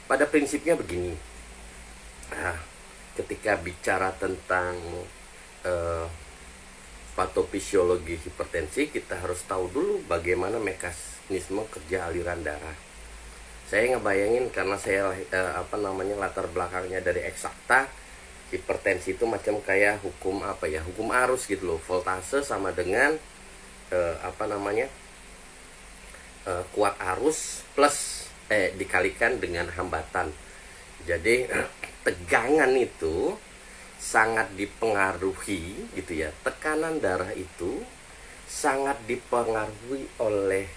Pada prinsipnya begini, nah, ketika bicara tentang eh, patofisiologi hipertensi, kita harus tahu dulu bagaimana mekanisme kerja aliran darah. Saya ngebayangin karena saya latar belakangnya dari eksakta, hipertensi itu macam kayak hukum arus gitu loh. Voltase sama dengan kuat arus plus dikalikan dengan hambatan. Jadi tegangan itu sangat dipengaruhi gitu ya. Tekanan darah itu sangat dipengaruhi oleh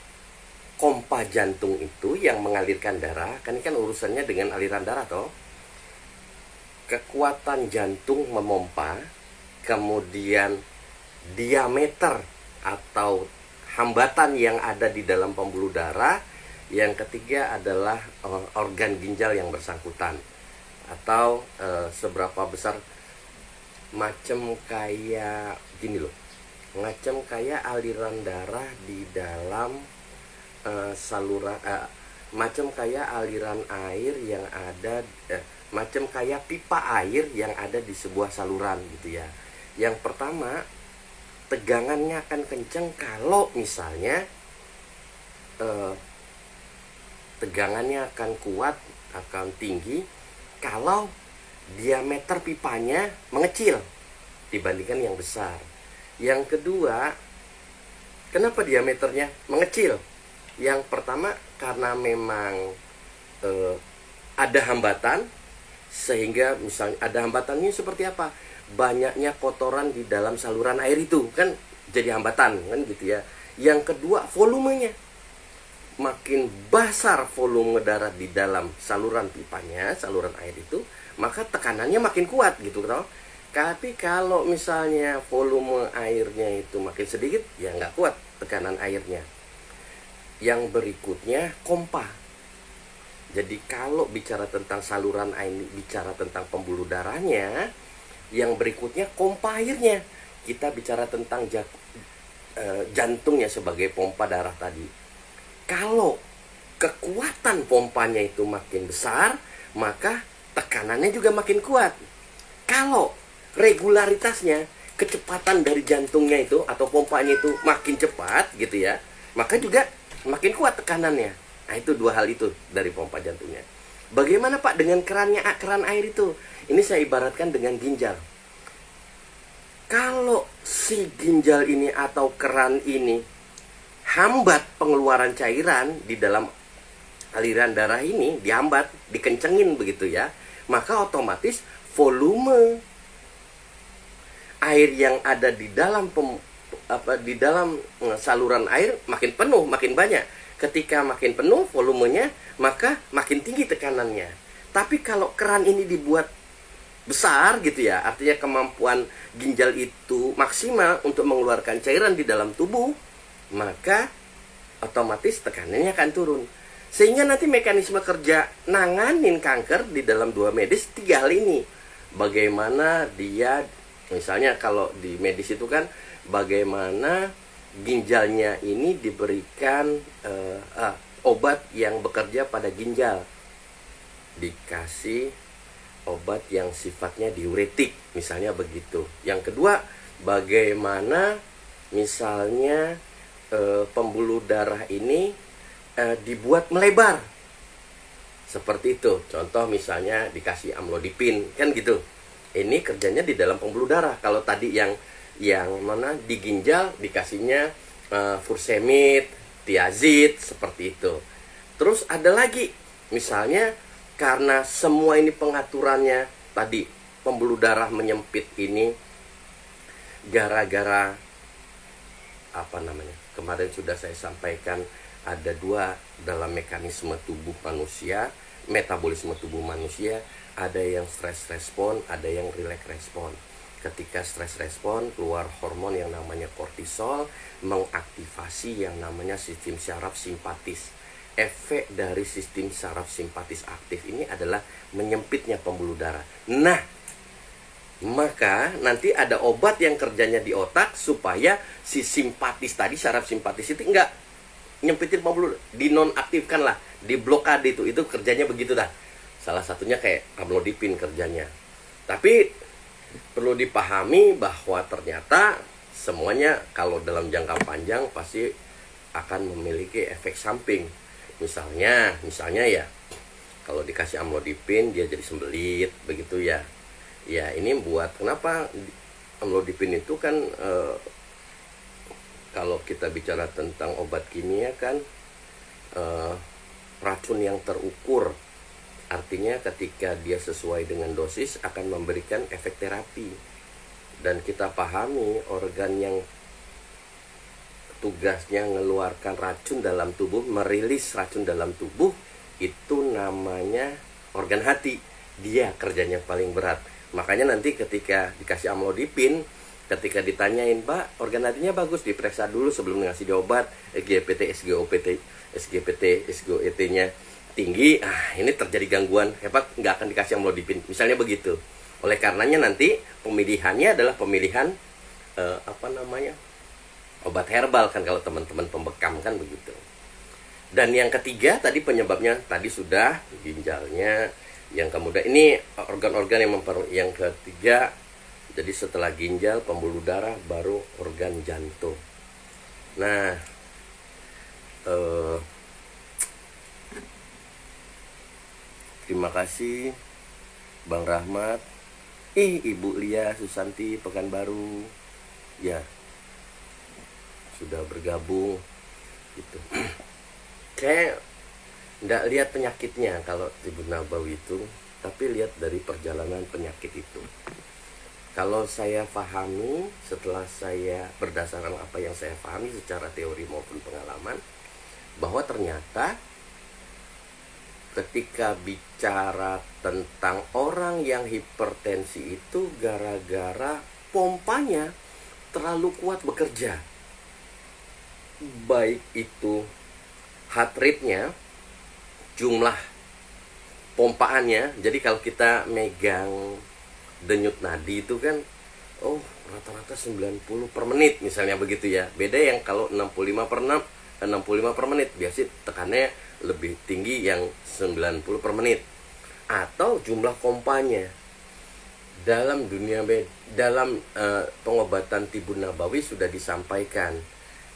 pompa jantung itu yang mengalirkan darah. Kan ini kan urusannya dengan aliran darah toh. Kekuatan jantung memompa, kemudian diameter atau hambatan yang ada di dalam pembuluh darah. Yang ketiga adalah organ ginjal yang bersangkutan, atau seberapa besar, macam kayak gini loh, macam kayak aliran darah di dalam saluran, macam kayak aliran air yang ada, macam kayak pipa air yang ada di sebuah saluran gitu ya. Yang pertama, tegangannya akan kenceng kalau misalnya tegangannya akan kuat, akan tinggi kalau diameter pipanya mengecil dibandingkan yang besar. Yang kedua, kenapa diameternya mengecil? Yang pertama karena memang ada hambatan, sehingga misalnya ada hambatannya seperti apa? Banyaknya kotoran di dalam saluran air itu kan jadi hambatan kan gitu ya. Yang kedua, volumenya. Makin besar volume darah di dalam saluran pipanya, saluran air itu, maka tekanannya makin kuat gitu toh. Tapi kalau misalnya volume airnya itu makin sedikit, ya nggak kuat tekanan airnya. Yang berikutnya, pompa. Jadi kalau bicara tentang saluran air, bicara tentang pembuluh darahnya, yang berikutnya pompa airnya. Kita bicara tentang jantungnya sebagai pompa darah tadi. Kalau kekuatan pompanya itu makin besar, maka tekanannya juga makin kuat. Kalau regularitasnya, kecepatan dari jantungnya itu atau pompanya itu makin cepat gitu ya, maka juga makin kuat tekanannya. Nah, itu dua hal itu dari pompa jantungnya. Bagaimana Pak dengan keran air itu? Ini saya ibaratkan dengan ginjal. Kalau si ginjal ini atau keran ini hambat pengeluaran cairan di dalam aliran darah ini, dihambat, dikencengin begitu ya, maka otomatis volume air yang ada di dalam saluran air makin penuh, makin banyak. Ketika makin penuh volumenya, maka makin tinggi tekanannya. Tapi kalau keran ini dibuat besar gitu ya, artinya kemampuan ginjal itu maksimal untuk mengeluarkan cairan di dalam tubuh, maka otomatis tekanannya akan turun. Sehingga nanti mekanisme kerja nanganin kanker di dalam dua medis tiga hal ini. Bagaimana dia, misalnya kalau di medis itu kan bagaimana ginjalnya ini diberikan obat yang bekerja pada ginjal, dikasih obat yang sifatnya diuretik misalnya begitu. Yang kedua, bagaimana misalnya pembuluh darah ini dibuat melebar seperti itu. Contoh misalnya dikasih amlodipin kan gitu. Ini kerjanya di dalam pembuluh darah. Kalau tadi yang mana di ginjal dikasihnya furosemid, tiazid seperti itu. Terus ada lagi misalnya karena semua ini pengaturannya tadi pembuluh darah menyempit ini gara-gara kemarin sudah saya sampaikan, ada dua dalam mekanisme tubuh manusia, metabolisme tubuh manusia, ada yang stress respon, ada yang relax respon. Ketika stress respon, keluar hormon yang namanya kortisol, mengaktifasi yang namanya sistem syaraf simpatis. Efek dari sistem saraf simpatis aktif ini adalah menyempitnya pembuluh darah. Nah, maka nanti ada obat yang kerjanya di otak supaya si simpatis tadi, saraf simpatis itu enggak nyempitin pembuluh, dinonaktifkan lah, diblokade itu kerjanya begitu dah. Salah satunya kayak amlodipin kerjanya. Tapi perlu dipahami bahwa ternyata semuanya kalau dalam jangka panjang pasti akan memiliki efek samping. Misalnya ya, kalau dikasih amlodipin dia jadi sembelit begitu ya. Ya ini buat kenapa amlodipin itu kan kalau kita bicara tentang obat kimia kan racun yang terukur. Artinya ketika dia sesuai dengan dosis akan memberikan efek terapi. Dan kita pahami organ yang tugasnya mengeluarkan racun dalam tubuh, merilis racun dalam tubuh, itu namanya organ hati. Dia kerjanya paling berat. Makanya nanti ketika dikasih amlodipin, ketika ditanyain, Pak, organ hatinya bagus, diperiksa dulu sebelum ngasih dia obat, SGPT, SGOPT, SGPT, SGOET-nya tinggi, ini terjadi gangguan hebat, nggak akan dikasih amlodipin, misalnya begitu. Oleh karenanya nanti pemilihannya adalah pemilihan obat herbal kan, kalau teman-teman pembekam kan begitu. Dan yang ketiga tadi penyebabnya tadi sudah ginjalnya, yang kemudian ini organ-organ yang ketiga. Jadi setelah ginjal, pembuluh darah, baru organ jantung. Nah, terima kasih Bang Rahmat. Ibu Lia Susanti Pekanbaru. Ya, sudah bergabung gitu. Kayak nggak lihat penyakitnya kalau Tibun Nabawi itu, tapi lihat dari perjalanan penyakit itu. Kalau saya pahami, setelah saya berdasarkan apa yang saya pahami secara teori maupun pengalaman, bahwa ternyata ketika bicara tentang orang yang hipertensi itu gara-gara pompanya terlalu kuat bekerja. Baik itu heart rate-nya, jumlah pompaannya. Jadi kalau kita megang denyut nadi itu kan rata-rata 90 per menit misalnya begitu ya. Beda yang kalau 65 per menit, biasanya tekannya lebih tinggi yang 90 per menit. Atau jumlah pompanya. Dalam pengobatan Tibun Nabawi sudah disampaikan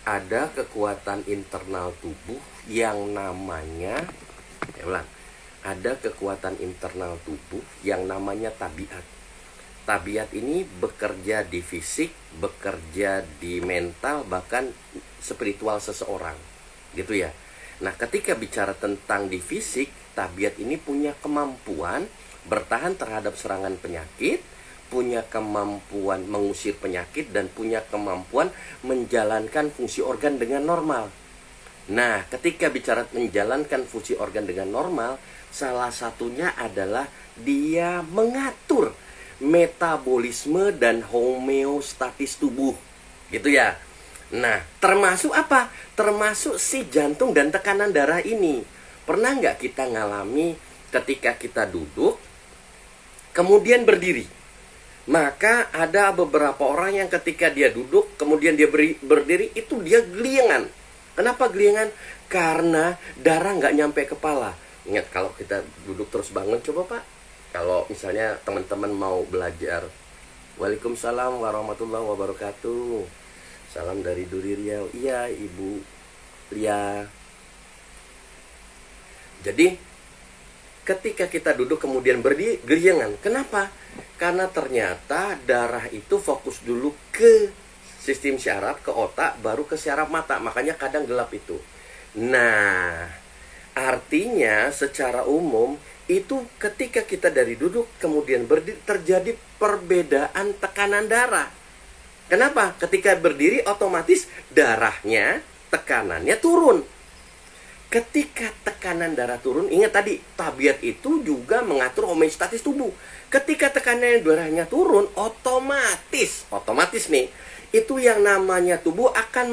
ada kekuatan internal tubuh yang namanya ada kekuatan internal tubuh yang namanya tabiat. Tabiat ini bekerja di fisik, bekerja di mental, bahkan spiritual seseorang. Gitu ya. Nah, ketika bicara tentang di fisik, tabiat ini punya kemampuan bertahan terhadap serangan penyakit, punya kemampuan mengusir penyakit, dan punya kemampuan menjalankan fungsi organ dengan normal. Nah, ketika bicara menjalankan fungsi organ dengan normal, salah satunya adalah dia mengatur metabolisme dan homeostatis tubuh. Gitu ya. Nah, termasuk apa? Termasuk si jantung dan tekanan darah ini. Pernah nggak kita ngalami ketika kita duduk, kemudian berdiri? Maka ada beberapa orang yang ketika dia duduk, kemudian dia berdiri, itu dia geliangan. Kenapa geliangan? Karena darah nggak nyampe kepala. Ingat, kalau kita duduk terus bangun, coba Pak. Kalau misalnya teman-teman mau belajar, Waalaikumsalam warahmatullahi wabarakatuh. Salam dari Duri Riau. Iya, Ibu Lia. Jadi, ketika kita duduk kemudian berdiri, geliangan. Kenapa? Karena ternyata darah itu fokus dulu ke sistem syaraf, ke otak, baru ke syaraf mata. Makanya kadang gelap itu. Nah, artinya secara umum itu ketika kita dari duduk kemudian berdiri terjadi perbedaan tekanan darah. Kenapa? Ketika berdiri otomatis darahnya, tekanannya turun. Ketika tekanan darah turun, ingat tadi, tabiat itu juga mengatur homeostatis tubuh. Ketika tekanan darahnya turun, otomatis nih, itu yang namanya tubuh akan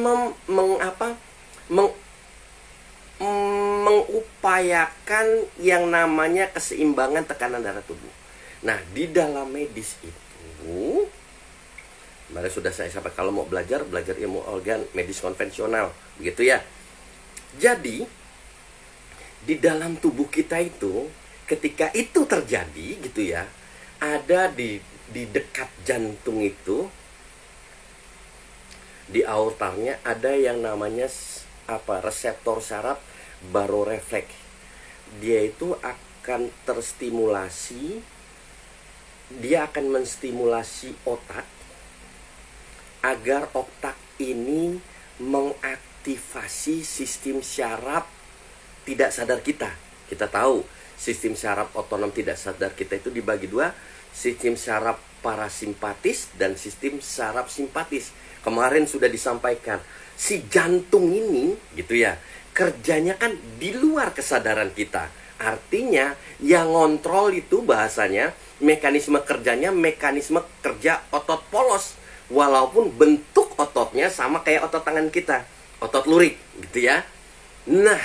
mengupayakan yang namanya keseimbangan tekanan darah tubuh. Nah, di dalam medis itu, kemarin sudah saya sampaikan, kalau mau belajar ilmu organ medis konvensional, begitu ya. Jadi, di dalam tubuh kita itu, ketika itu terjadi gitu ya, ada di dekat jantung itu, di aortanya ada yang namanya reseptor saraf barorefleks. Dia itu akan terstimulasi, dia akan menstimulasi otak agar otak ini mengaktifasi sistem saraf tidak sadar kita. Kita tahu sistem saraf otonom tidak sadar kita itu dibagi dua, sistem saraf parasimpatis dan sistem saraf simpatis. Kemarin sudah disampaikan, si jantung ini gitu ya, kerjanya kan di luar kesadaran kita. Artinya yang ngontrol itu bahasanya, mekanisme kerjanya mekanisme kerja otot polos. Walaupun bentuk ototnya sama kayak otot tangan kita, otot lurik gitu ya. Nah,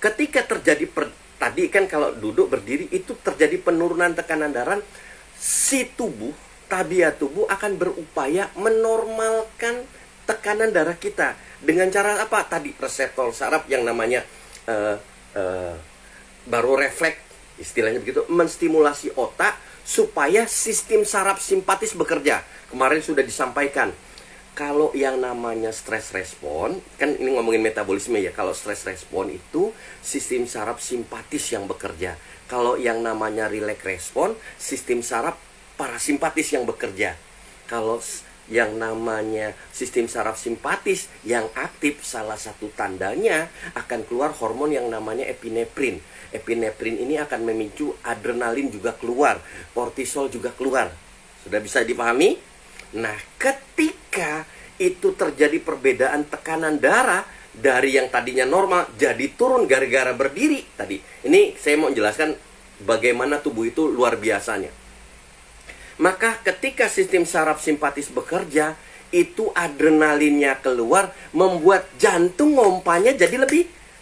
ketika terjadi tadi kan kalau duduk berdiri itu terjadi penurunan tekanan darah, si tubuh, tabiat tubuh akan berupaya menormalkan tekanan darah kita dengan cara apa? Tadi reseptor saraf yang namanya barorefleks, istilahnya begitu, menstimulasi otak supaya sistem saraf simpatis bekerja. Kemarin sudah disampaikan, kalau yang namanya stress respon, kan ini ngomongin metabolisme ya. Kalau stress respon itu sistem saraf simpatis yang bekerja. Kalau yang namanya relax respon, sistem saraf parasimpatis yang bekerja. Kalau yang namanya sistem saraf simpatis yang aktif, salah satu tandanya akan keluar hormon yang namanya epinefrin. Epinefrin ini akan memicu adrenalin juga keluar, kortisol juga keluar. Sudah bisa dipahami? Nah, ketika itu terjadi perbedaan tekanan darah dari yang tadinya normal jadi turun gara-gara berdiri tadi. Ini saya mau menjelaskan bagaimana tubuh itu luar biasanya. Maka ketika sistem saraf simpatis bekerja, itu adrenalinnya keluar, membuat jantung ngompanya jadi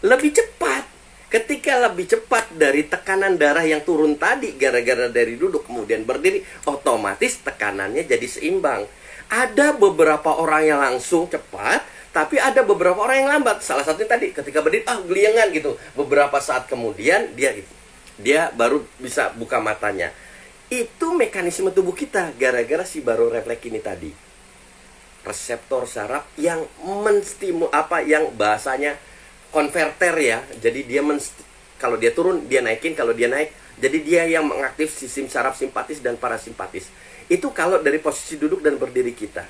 lebih cepat. Ketika lebih cepat dari tekanan darah yang turun tadi gara-gara dari duduk kemudian berdiri, otomatis tekanannya jadi seimbang. Ada beberapa orang yang langsung cepat, tapi ada beberapa orang yang lambat. Salah satunya tadi ketika berdiri, geliangan gitu. Beberapa saat kemudian dia baru bisa buka matanya. Itu mekanisme tubuh kita gara-gara si barorefleks ini tadi. Reseptor saraf yang yang bahasanya konverter ya. Jadi dia kalau dia turun dia naikin, kalau dia naik, jadi dia yang mengaktif sistem saraf simpatis dan parasimpatis. Itu kalau dari posisi duduk dan berdiri kita.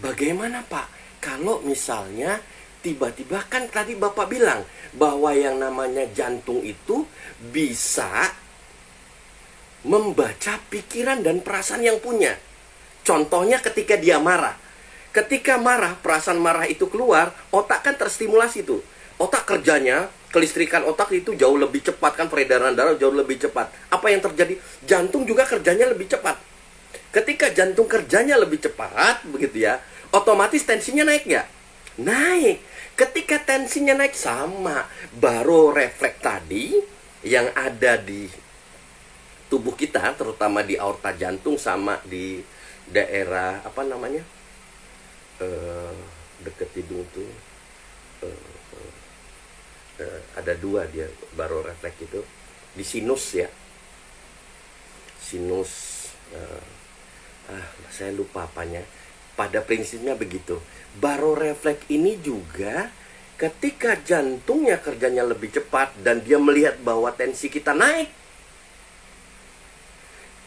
Bagaimana Pak kalau misalnya tiba-tiba, kan tadi Bapak bilang bahwa yang namanya jantung itu bisa membaca pikiran dan perasaan yang punya. Contohnya ketika dia marah. Ketika marah, perasaan marah itu keluar, otak kan terstimulasi tuh. Otak kerjanya, kelistrikan otak itu jauh lebih cepat, kan peredaran darah jauh lebih cepat. Apa yang terjadi? Jantung juga kerjanya lebih cepat. Ketika jantung kerjanya lebih cepat, begitu ya, otomatis tensinya naik nggak? Naik. Ketika tensinya naik, sama barorefleks tadi yang ada di tubuh kita, terutama di aorta jantung sama di daerah deket hidung tuh, ada dua dia barorefleks itu di sinus ya, sinus, saya lupa apanya. Pada prinsipnya begitu. Barorefleks ini juga ketika jantungnya kerjanya lebih cepat dan dia melihat bahwa tensi kita naik,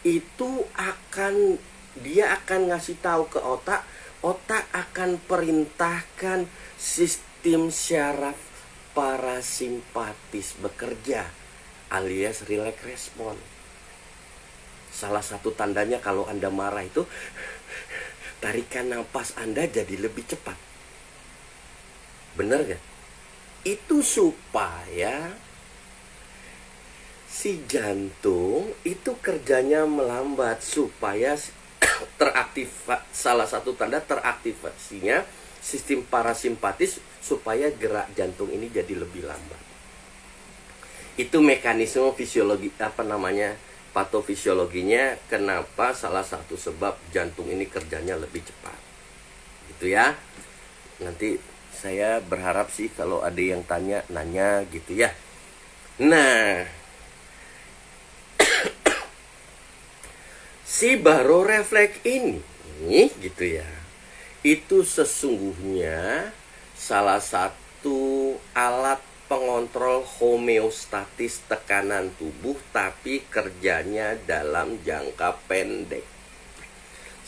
itu dia akan ngasih tahu ke otak. Otak akan perintahkan sistem saraf parasimpatis bekerja, alias relax respon. Salah satu tandanya kalau Anda marah itu, tarikan nafas Anda jadi lebih cepat. Benar gak? Itu supaya si jantung itu kerjanya melambat, supaya salah satu tanda teraktivasinya sistem parasimpatis, supaya gerak jantung ini jadi lebih lambat. Itu mekanisme fisiologi patofisiologinya, kenapa salah satu sebab jantung ini kerjanya lebih cepat. Gitu ya. Nanti saya berharap sih kalau ada yang nanya gitu ya. Nah, Si barorefleks ini gitu ya, itu sesungguhnya salah satu alat pengontrol homeostatis tekanan tubuh, tapi kerjanya dalam jangka pendek.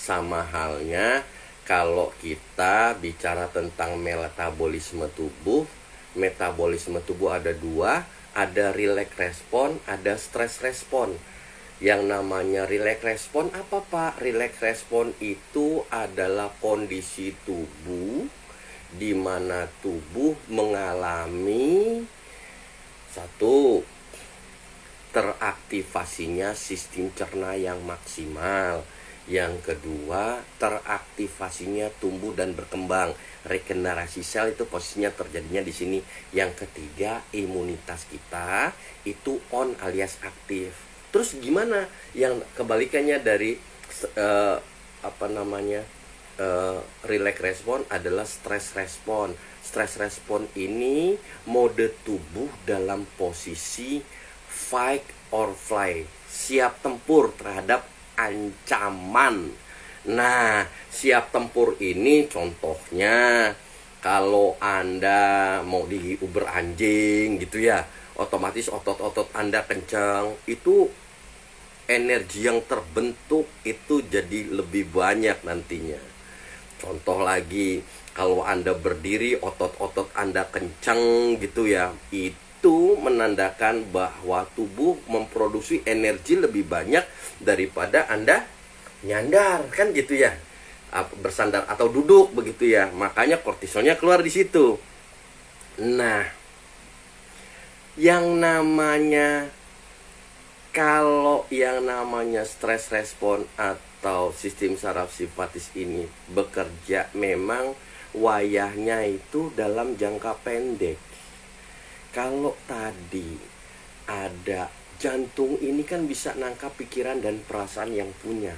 Sama halnya kalau kita bicara tentang metabolisme tubuh ada dua, ada relax respon, ada stress respon. Yang namanya relax respon apa Pak? Relax respon itu adalah kondisi tubuh di mana tubuh mengalami satu, teraktivasinya sistem cerna yang maksimal. Yang kedua, teraktivasinya tumbuh dan berkembang. Regenerasi sel itu posisinya terjadinya di sini. Yang ketiga, imunitas kita itu on alias aktif. Terus gimana yang kebalikannya dari relax respon adalah stress respon. Stress respon ini mode tubuh dalam posisi fight or fly, siap tempur terhadap ancaman. Nah, siap tempur ini contohnya kalau Anda mau diuber anjing gitu ya, otomatis otot-otot Anda kencang, itu energi yang terbentuk itu jadi lebih banyak nantinya. Contoh lagi, kalau Anda berdiri, otot-otot Anda kencang gitu ya, itu menandakan bahwa tubuh memproduksi energi lebih banyak daripada Anda nyandar, kan gitu ya, bersandar atau duduk begitu ya, makanya kortisolnya keluar di situ. Nah, kalau yang namanya stress respon atau sistem saraf simpatis ini bekerja memang wayahnya itu dalam jangka pendek. Kalau tadi ada jantung ini kan bisa nangkap pikiran dan perasaan yang punya.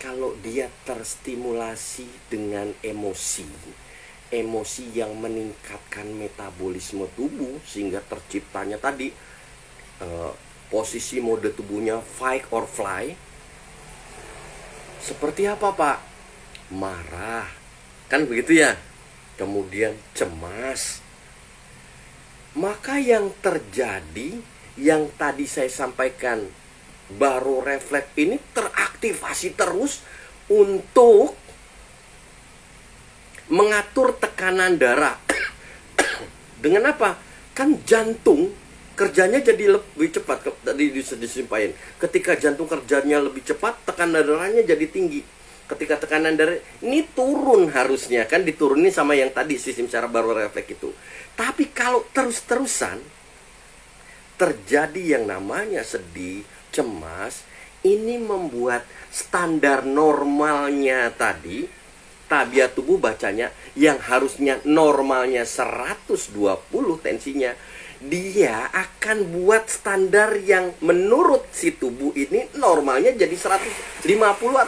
Kalau dia terstimulasi dengan emosi yang meningkatkan metabolisme tubuh sehingga terciptanya tadi posisi mode tubuhnya fight or fly. Seperti apa Pak? Marah, kan begitu ya. Kemudian cemas. Maka yang terjadi, yang tadi saya sampaikan, barorefleks ini teraktivasi terus untuk mengatur tekanan darah. Dengan apa? Kan jantung kerjanya jadi lebih cepat. Tadi disimpain. Ketika jantung kerjanya lebih cepat, tekanan darahnya jadi tinggi. Ketika tekanan darah ini turun, harusnya kan diturunin sama yang tadi sistem saraf barorefleks itu. Tapi kalau terus-terusan terjadi yang namanya sedih, cemas, ini membuat standar normalnya tadi, tabiat tubuh bacanya yang harusnya normalnya 120 tensinya, dia akan buat standar yang menurut si tubuh ini normalnya jadi 150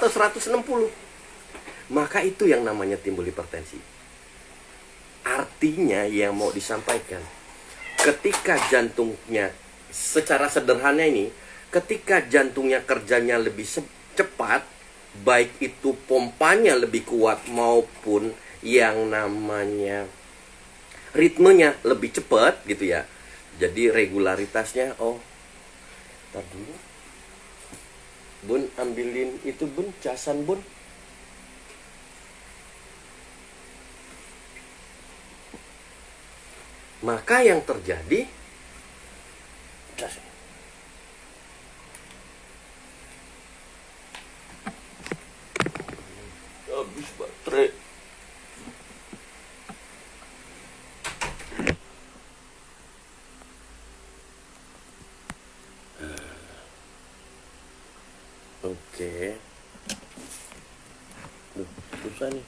atau 160. Maka itu yang namanya timbul hipertensi. Artinya yang mau disampaikan, ketika jantungnya secara sederhana ini, ketika jantungnya kerjanya lebih cepat, baik itu pompanya lebih kuat maupun yang namanya ritmenya lebih cepat gitu ya. Jadi regularitasnya, tar dulu Bun, ambilin itu Bun, casan Bun. Maka yang terjadi, habis baterai. Oke. Susah nih.